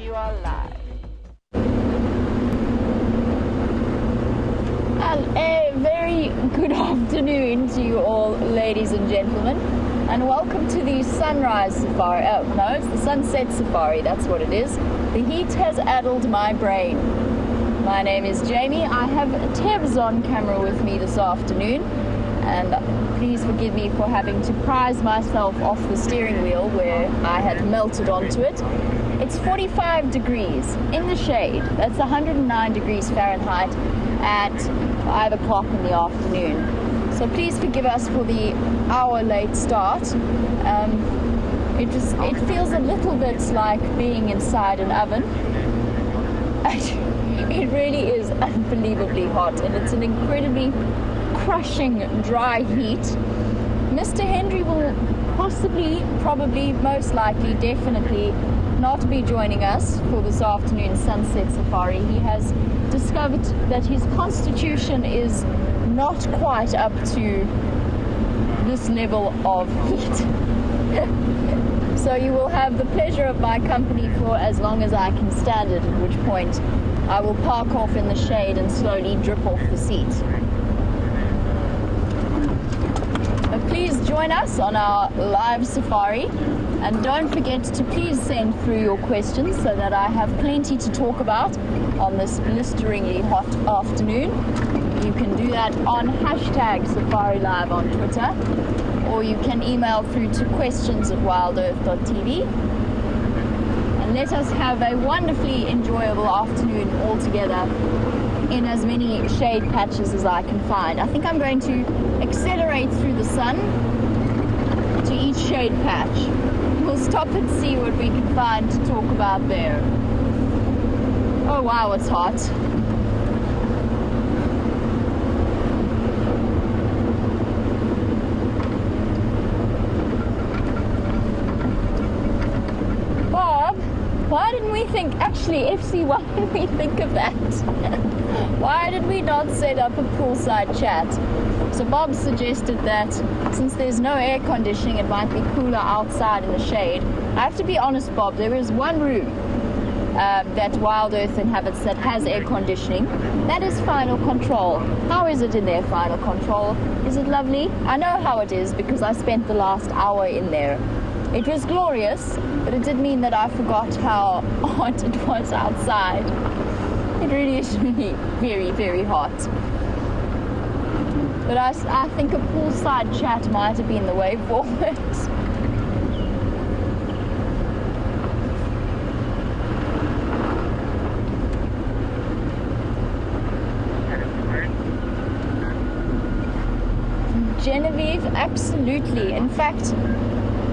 you are live. And a very good afternoon to you all, ladies and gentlemen, and welcome to the sunrise safari. Oh no, it's the sunset safari, that's what it is. The heat has addled my brain. My name is Jamie. I have Tebs on camera with me this afternoon, and please forgive me for having to prise myself off the steering wheel where I had melted onto it. It's 45 degrees in the shade. That's 109 degrees Fahrenheit at 5 o'clock in the afternoon. So please forgive us for the hour late start. It feels a little bit like being inside an oven. It really is unbelievably hot, and it's an incredibly crushing dry heat. Mr. Henry will possibly, probably, most likely, definitely not be joining us for this afternoon sunset safari. He has discovered that his constitution is not quite up to this level of heat. So you will have the pleasure of my company for as long as I can stand it, at which point I will park off in the shade and slowly drip off the seat. Please join us on our live safari, and don't forget to please send through your questions so that I have plenty to talk about on this blisteringly hot afternoon. You can do that on hashtag Safari Live on Twitter, or you can email through to questions@wildearth.tv, and let us have a wonderfully enjoyable afternoon all together in as many shade patches as I can find. I think I'm going to accelerate through the sun to each shade patch. We'll stop and see what we can find to talk about there. Oh wow, it's hot. Bob, why didn't we think, actually FC, why didn't we think of that? Why did we not set up a poolside chat? So Bob suggested that since there's no air conditioning, it might be cooler outside in the shade. I have to be honest, Bob, there is one room that WildEarth inhabits that has air conditioning. That is Final Control. How is it in there, Final Control? Is it lovely? I know how it is because I spent the last hour in there. It was glorious, but it did mean that I forgot how hot it was outside. It really is really very, very hot. But I think a poolside chat might have been the way forward. Genevieve, absolutely. In fact,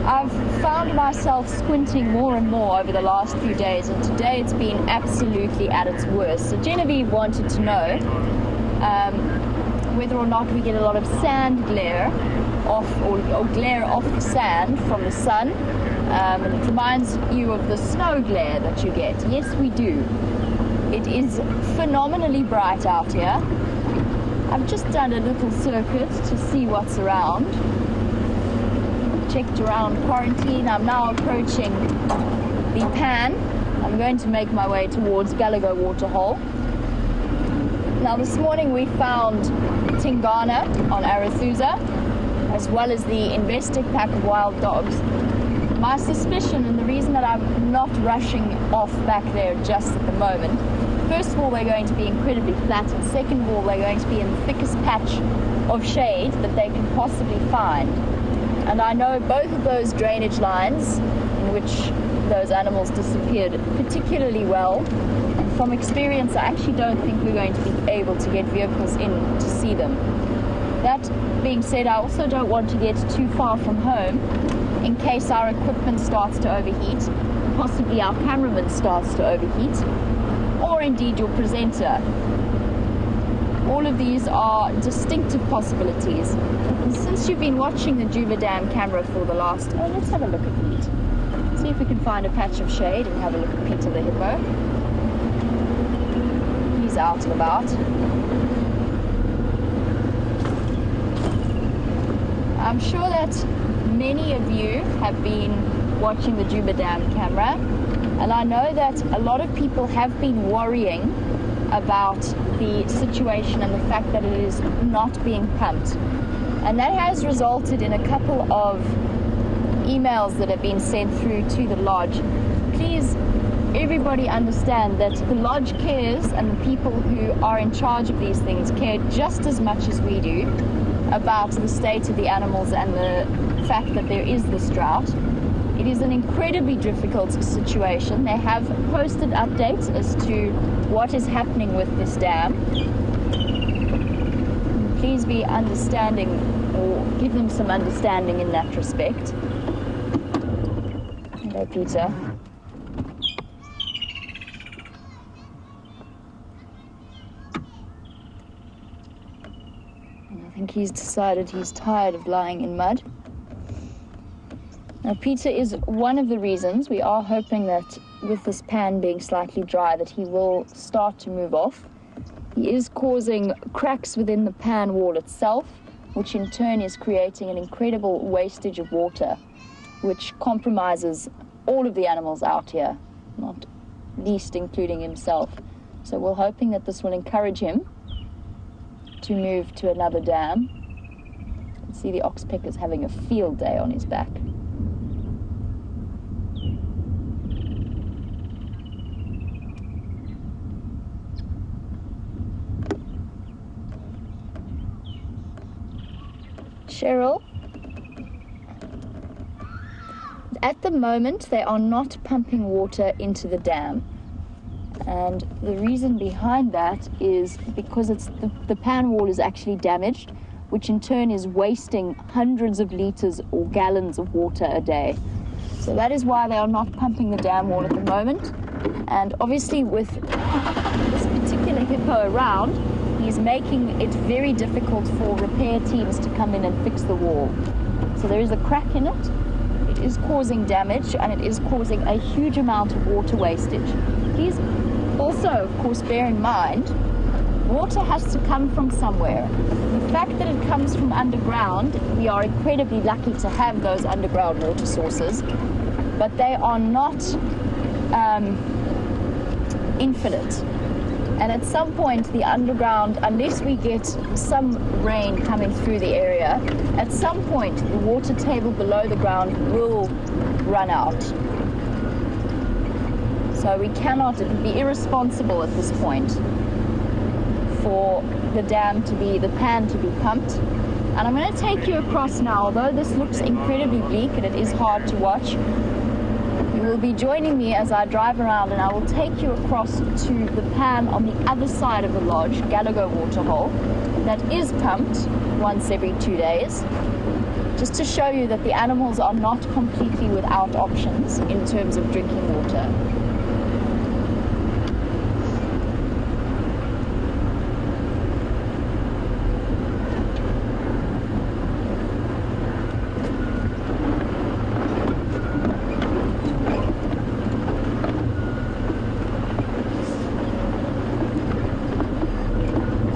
I've found myself squinting more and more over the last few days, and today it's been absolutely at its worst. So Genevieve wanted to know whether or not we get a lot of sand glare off, or glare off the sand from the sun. And it reminds you of the snow glare that you get. Yes, we do. It is phenomenally bright out here. I've just done a little circuit to see what's around. Checked around quarantine. I'm now approaching the pan. I'm going to make my way towards Gallagher Waterhole. Now this morning we found Tingana on Arathusa, as well as the investing pack of wild dogs. My suspicion, and the reason that I'm not rushing off back there just at the moment, first of all, they're going to be incredibly flat, and second of all, they're going to be in the thickest patch of shade that they can possibly find. And I know both of those drainage lines in which those animals disappeared particularly well. And from experience, I actually don't think we're going to be able to get vehicles in to see them. That being said, I also don't want to get too far from home in case our equipment starts to overheat, possibly our cameraman starts to overheat, or indeed your presenter. All of these are distinctive possibilities. And since you've been watching the Juba Dam camera for the last... Oh, let's have a look at Pete. See if we can find a patch of shade and have a look at Peter the hippo. He's out and about. I'm sure that many of you have been watching the Juba Dam camera, and I know that a lot of people have been worrying about the situation and the fact that it is not being pumped. And that has resulted in a couple of emails that have been sent through to the lodge. Please, everybody understand that the lodge cares, and the people who are in charge of these things care just as much as we do about the state of the animals and the fact that there is this drought. It is an incredibly difficult situation. They have posted updates as to what is happening with this dam. Please be understanding, or give them some understanding in that respect. Hello, Peter. And I think he's decided he's tired of lying in mud. Now, Peter is one of the reasons. We are hoping that with this pan being slightly dry that he will start to move off. He is causing cracks within the pan wall itself, which in turn is creating an incredible wastage of water, which compromises all of the animals out here, not least including himself. So we're hoping that this will encourage him to move to another dam. You can see the oxpecker is having a field day on his back. Cheryl, at the moment they are not pumping water into the dam, and the reason behind that is because the pan wall is actually damaged, which in turn is wasting hundreds of liters or gallons of water a day. So that is why they are not pumping the dam wall at the moment. And obviously with this particular hippo around, he's making it very difficult for repair teams to come in and fix the wall. So there is a crack in it. It is causing damage, and it is causing a huge amount of water wastage. Please also, of course, bear in mind, water has to come from somewhere. The fact that it comes from underground, we are incredibly lucky to have those underground water sources, but they are not infinite. And at some point, the underground, unless we get some rain coming through the area, at some point, the water table below the ground will run out. So we cannot, it would be irresponsible at this point for the dam to be, the pan to be pumped. And I'm going to take you across now, although this looks incredibly bleak and it is hard to watch. You will be joining me as I drive around, and I will take you across to the pan on the other side of the lodge, Gallagher Waterhole, that is pumped once every 2 days, just to show you that the animals are not completely without options in terms of drinking water.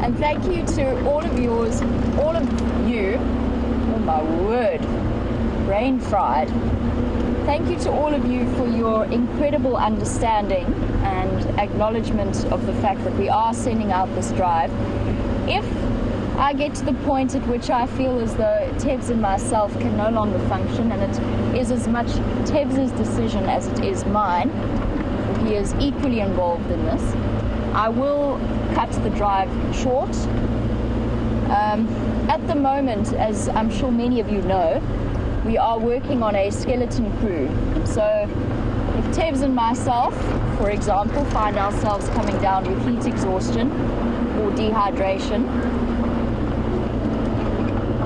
And thank you to all of you, oh my word, brain fried. Thank you to all of you for your incredible understanding and acknowledgement of the fact that we are sending out this drive. If I get to the point at which I feel as though Tebs and myself can no longer function, and it is as much Tebs' decision as it is mine, he is equally involved in this, I will cut the drive short. At the moment, as I'm sure many of you know, we are working on a skeleton crew. So if Tebs and myself, for example, find ourselves coming down with heat exhaustion or dehydration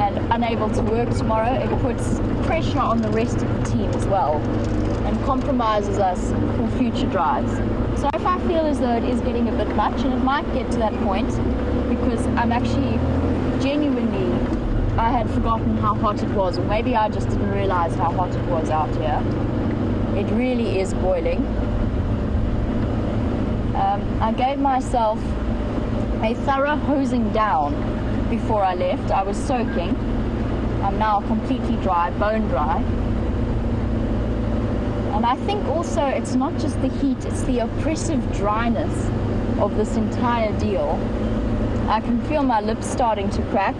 and unable to work tomorrow, it puts pressure on the rest of the team as well and compromises us for future drives. So if I feel as though it is getting a bit much, and it might get to that point because I'm actually genuinely, I had forgotten how hot it was, or maybe I just didn't realize how hot it was out here. It really is boiling. I gave myself a thorough hosing down before I left. I was soaking. I'm now completely dry, bone dry. And I think also it's not just the heat, it's the oppressive dryness of this entire deal. I can feel my lips starting to crack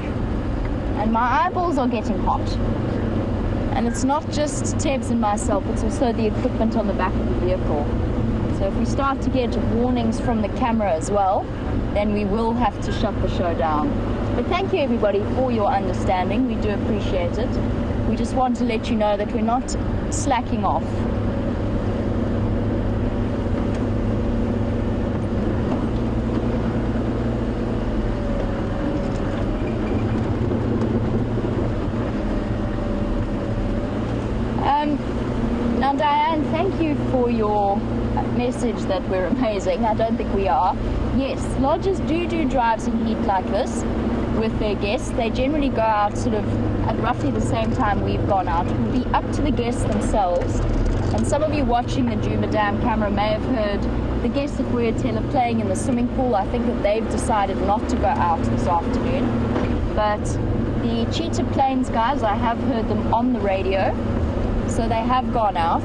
and my eyeballs are getting hot. And it's not just Tebs and myself, it's also the equipment on the back of the vehicle. So if we start to get warnings from the camera as well, then we will have to shut the show down. But thank you everybody for your understanding, we do appreciate it. We just want to let you know that we're not slacking off. Now Diane, thank you for your message that we're amazing. I don't think we are. Yes, lodges do drives in heat like this with their guests. They generally go out sort of at roughly the same time we've gone out. It will be up to the guests themselves. And some of you watching the Juba Dam camera may have heard the guests at WildEarth are playing in the swimming pool. I think that they've decided not to go out this afternoon. But the Cheetah Plains guys, I have heard them on the radio. So they have gone out.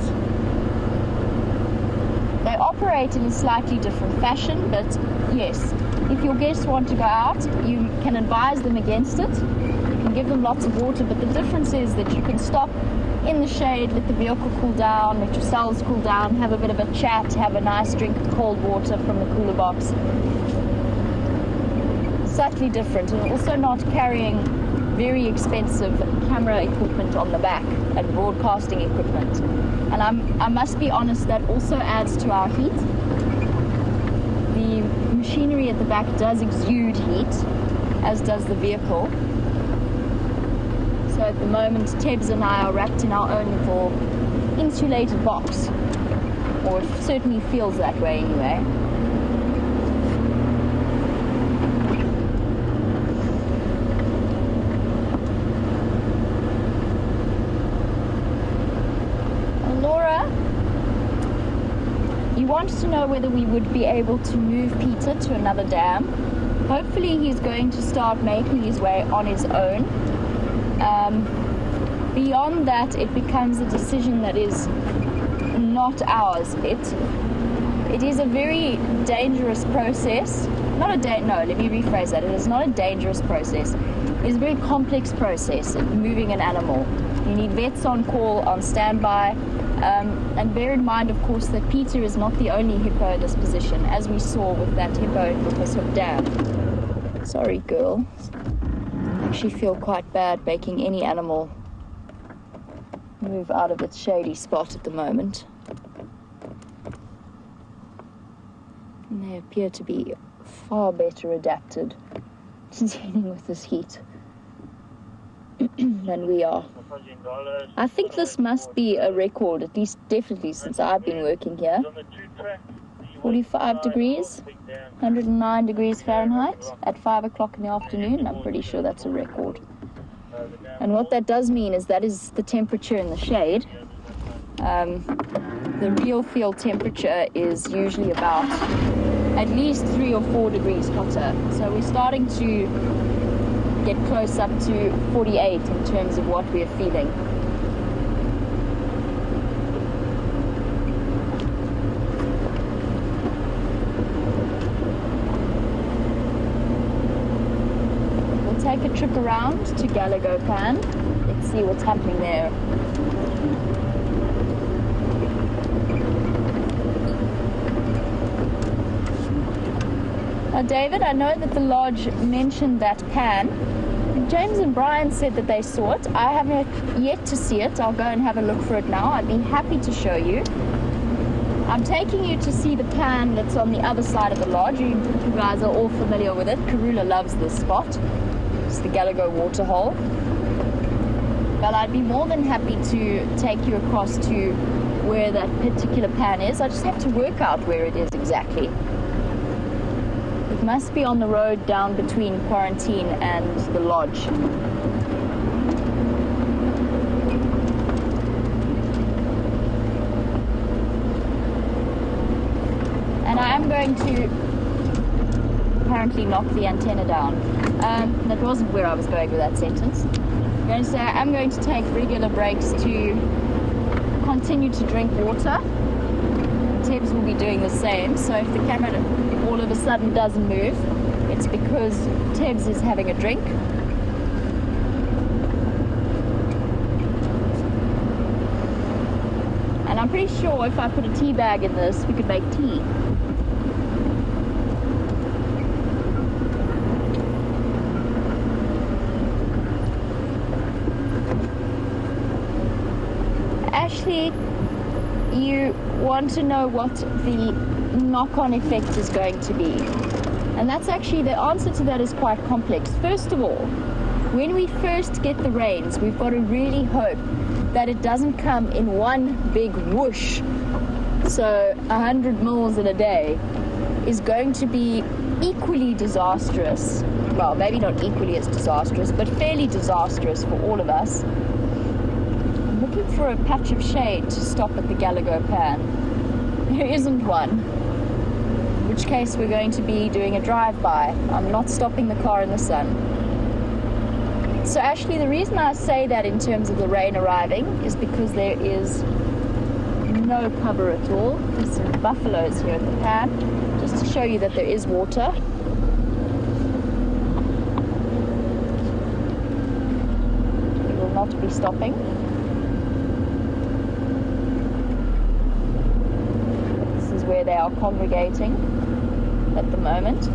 They operate in a slightly different fashion, but yes, if your guests want to go out, you can advise them against it. You can give them lots of water, but the difference is that you can stop in the shade, let the vehicle cool down, let yourselves cool down, have a bit of a chat, have a nice drink of cold water from the cooler box. Slightly different, and also not carrying very expensive camera equipment on the back and broadcasting equipment. And I must be honest, that also adds to our heat. The machinery at the back does exude heat, as does the vehicle. So at the moment, Tebs and I are wrapped in our own little insulated box, or it certainly feels that way anyway. You wanted to know whether we would be able to move Peter to another dam. Hopefully he's going to start making his way on his own. Beyond that, it becomes a decision that is not ours. It is a very dangerous process. Let me rephrase that. It is not a dangerous process. It is a very complex process, moving an animal. You need vets on call, on standby. And bear in mind, of course, that Peter is not the only hippo in this position, as we saw with that hippo in Wilkeshoek Dam. Sorry, girl. I actually feel quite bad making any animal move out of its shady spot at the moment. And they appear to be far better adapted to dealing with this heat than we are. I think this must be a record, at least definitely since I've been working here. 45 degrees, 109 degrees Fahrenheit at 5 o'clock in the afternoon. I'm pretty sure that's a record. And what that does mean is that is the temperature in the shade. The real field temperature is usually about at least 3 or 4 degrees hotter. So we're starting to get close up to 48 in terms of what we're feeling. We'll take a trip around to Gallagher Pan. Let's see what's happening there. Now, David, I know that the lodge mentioned that pan. James and Brian said that they saw it. I haven't yet to see it. I'll go and have a look for it now. I'd be happy to show you. I'm taking you to see the pan that's on the other side of the lodge. You guys are all familiar with it. Karula loves this spot. It's the Gallagher waterhole. But I'd be more than happy to take you across to where that particular pan is. I just have to work out where it is exactly. It must be on the road down between Quarantine and the lodge. And I am going to apparently knock the antenna down. That wasn't where I was going with that sentence. I'm going to say I'm going to take regular breaks to continue to drink water. Tebs will be doing the same. So if the camera all of a sudden doesn't move, it's because Tebs is having a drink. And I'm pretty sure if I put a tea bag in this, we could make tea. Ashley, you want to know what the knock-on effect is going to be. And that's actually, the answer to that is quite complex. First of all, when we first get the rains, we've got to really hope that it doesn't come in one big whoosh. So 100 mils in a day is going to be equally disastrous. Well, maybe not equally as disastrous, but fairly disastrous for all of us. I'm looking for a patch of shade to stop at the Gallagher pan. There isn't one. In which case we're going to be doing a drive-by. I'm not stopping the car in the sun. So Ashley, the reason I say that in terms of the rain arriving is because there is no cover at all. There's some buffaloes here at the pan, just to show you that there is water. We will not be stopping. This is where they are congregating at the moment.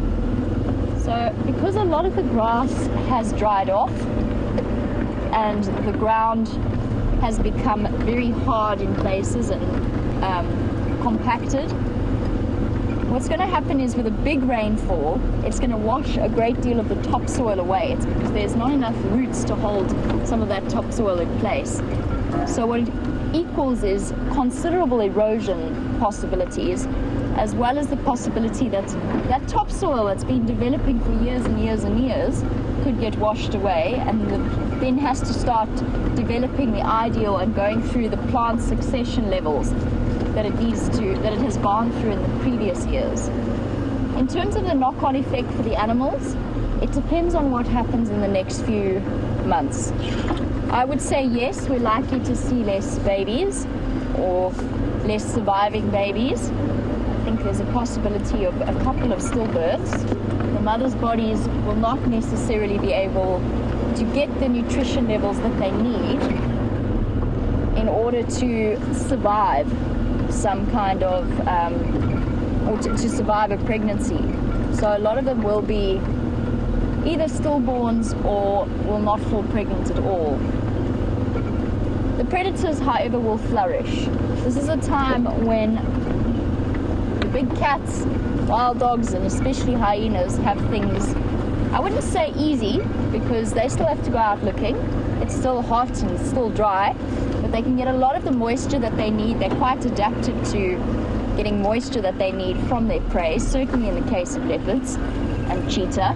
So because a lot of the grass has dried off and the ground has become very hard in places and compacted, what's going to happen is with a big rainfall, it's going to wash a great deal of the topsoil away. It's because there's not enough roots to hold some of that topsoil in place. So what it equals is considerable erosion possibilities, as well as the possibility that that topsoil that's been developing for years and years and years could get washed away, and then has to start developing the ideal and going through the plant succession levels that it needs to, that it has gone through in the previous years. In terms of the knock-on effect for the animals, it depends on what happens in the next few months. I would say yes, we're likely to see less babies or less surviving babies. I think there's a possibility of a couple of stillbirths. The mother's bodies will not necessarily be able to get the nutrition levels that they need in order to survive some kind of, or to survive a pregnancy. So a lot of them will be either stillborns or will not fall pregnant at all. The predators, however, will flourish. This is a time when the big cats, wild dogs, and especially hyenas have things, I wouldn't say easy, because they still have to go out looking. It's still hot and it's still dry, but they can get a lot of the moisture that they need. They're quite adapted to getting moisture that they need from their prey, certainly in the case of leopards and cheetah.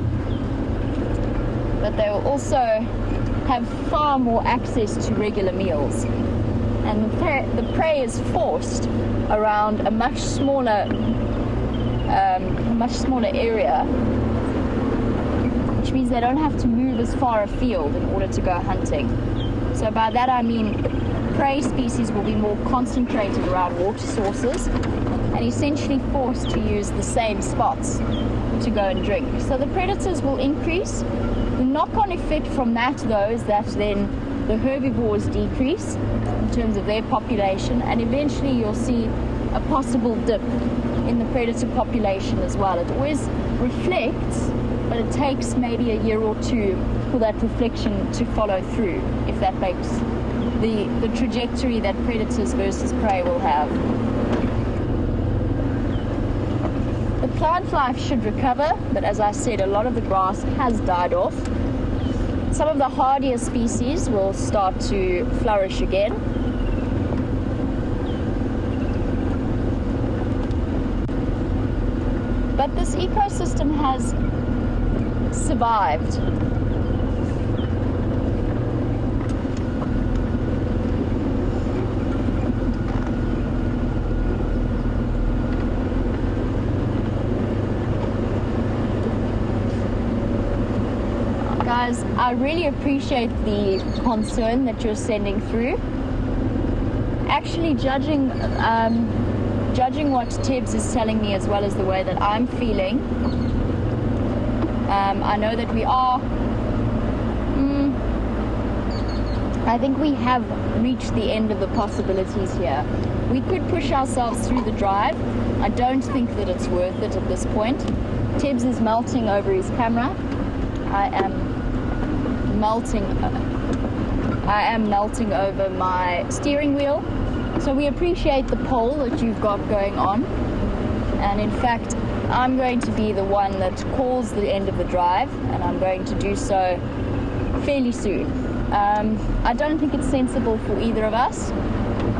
But they will also have far more access to regular meals. And the prey is forced around a much smaller area, which means they don't have to move as far afield in order to go hunting. So by that I mean prey species will be more concentrated around water sources and essentially forced to use the same spots to go and drink. So the predators will increase. The knock-on effect from that, though, is that then the herbivores decrease in terms of their population, and eventually you'll see a possible dip in the predator population as well. It always reflects, but it takes maybe a year or two for that reflection to follow through, if that makes the trajectory that predators versus prey will have. The plant life should recover, but as I said, a lot of the grass has died off. Some of the hardier species will start to flourish again. But this ecosystem has survived. Guys, I really appreciate the concern that you're sending through. actually judging what Tebs is telling me, as well as the way that I'm feeling, I know that we are, I think we have reached the end of the possibilities here. We could push ourselves through the drive. I don't think that it's worth it at this point. Tebs is melting over his camera. I am melting over my steering wheel. So we appreciate the poll that you've got going on. And in fact, I'm going to be the one that calls the end of the drive, and I'm going to do so fairly soon. I don't think it's sensible for either of us,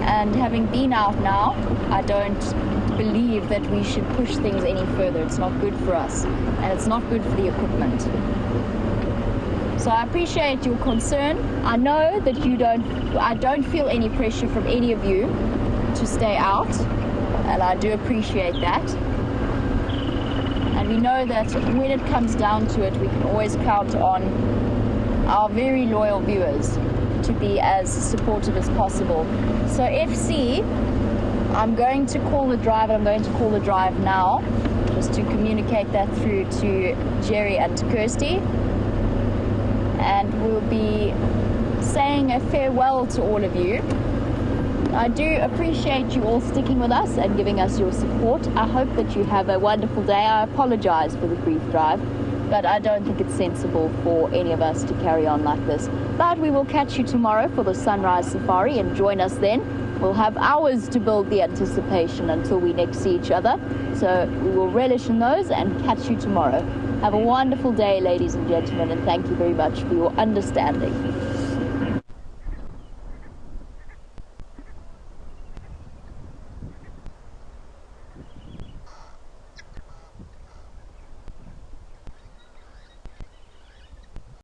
and having been out now, I don't believe that we should push things any further. It's not good for us, and it's not good for the equipment. So I appreciate your concern. I know that I don't feel any pressure from any of you to stay out, and I do appreciate that. And we know that when it comes down to it, we can always count on our very loyal viewers to be as supportive as possible. So FC, I'm going to call the drive, and I'm going to call the drive now, just to communicate that through to Jerry and Kirsty. And we'll be saying a farewell to all of you. I do appreciate you all sticking with us and giving us your support. I hope that you have a wonderful day. I apologize for the brief drive, but I don't think it's sensible for any of us to carry on like this. But we will catch you tomorrow for the sunrise safari, and join us then. We'll have hours to build the anticipation until we next see each other. So we will relish in those and catch you tomorrow. Have a wonderful day, ladies and gentlemen, and thank you very much for your understanding.